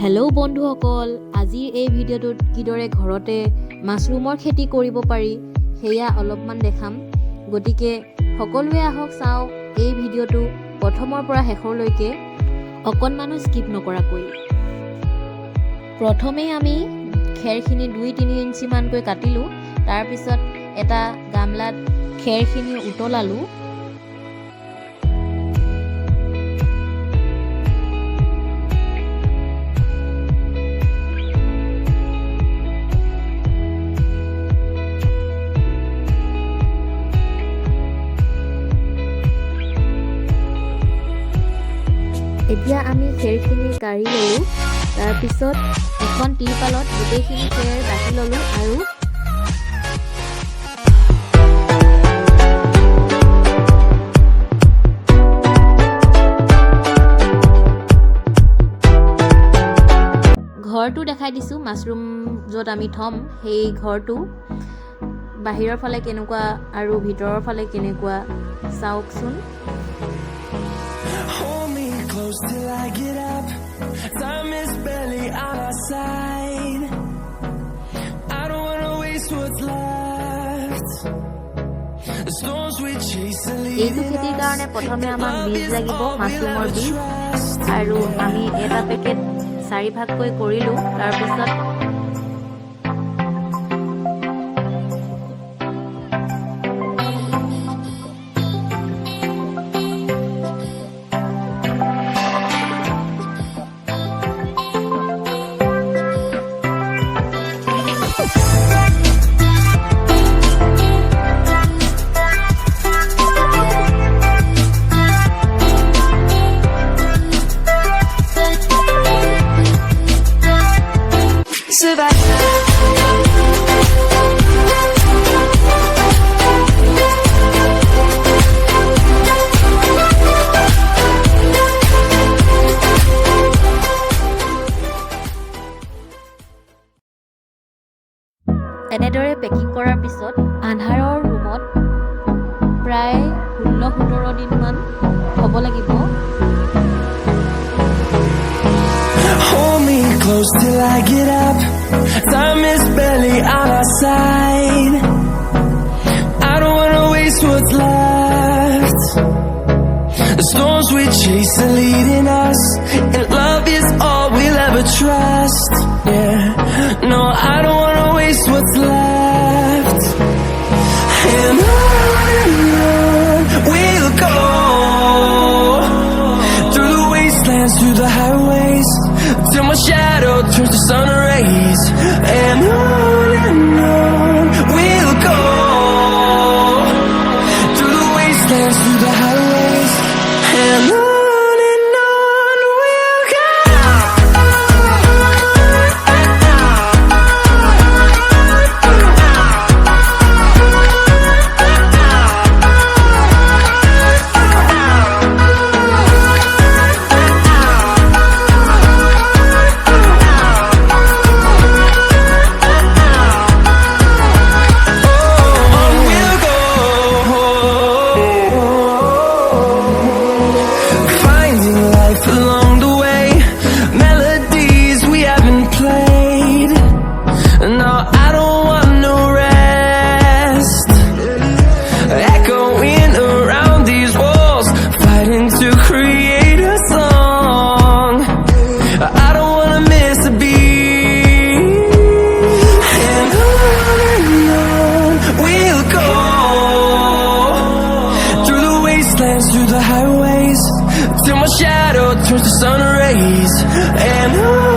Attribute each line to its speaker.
Speaker 1: Hello' বন্ধুসকল, আজিৰ এই ভিডিঅ'টোত কিদৰে ঘৰতে মাছৰুমৰ খেতি কৰিব পাৰি সেয়া অলপমান দেখাম। গতিকে সকলোৱে আহক চাওঁ এই ভিডিঅ'টো প্ৰথমৰ পৰা শেষলৈকে অকণমানো স্কিপ নকৰাকৈ। প্ৰথমে আমি খেৰখিনি 2-3 ইঞ্চিমানকৈ কাটিলোঁ। তাৰপিছত এটা গামলাত খেৰখিনি উতলালোঁ। এতিয়া আমি খেৰখিনি কাঢ়ি ল'লোঁ। তাৰপিছত এখন তিৰপালত গোটেইখিনি খেৰ ৰাখি ল'লোঁ আৰু ঘৰটো দেখাই দিছোঁ। মাছৰুম য'ত আমি থ'ম সেই ঘৰটো বাহিৰৰ ফালে কেনেকুৱা আৰু ভিতৰৰ ফালে কেনেকুৱা চাওকচোন।
Speaker 2: Close till I get up, time is barely on our side. I don't wanna waste what's left. The storms we chase are leading us.
Speaker 1: এইটো খেতিৰ কাৰণে প্ৰথমে আমাক বীজ লাগিব, মাছৰুমৰ বীজ, আৰু আমি এটা পেকেট 4 ভাগকৈ কৰিলোঁ। তাৰপিছত এনেদৰে পেকিং কৰাৰ পিছত আন্ধাৰৰ ৰুমত প্ৰায় 16-17 দিনমান থ'ব লাগিব।
Speaker 2: Hold me close till I get up, time is barely on our side. I don't wanna waste what's left. The storms we chase are leading us, and love is all we'll ever trust. Yeah, no, I don't wanna waste what's left. And on we'll go, through the wastelands, through the highways, till my shadow turns to sun rays. And on we'll go, through the wastelands, through the highways, and on we'll go. Through the highways, till my shadow turns to sun rays. And on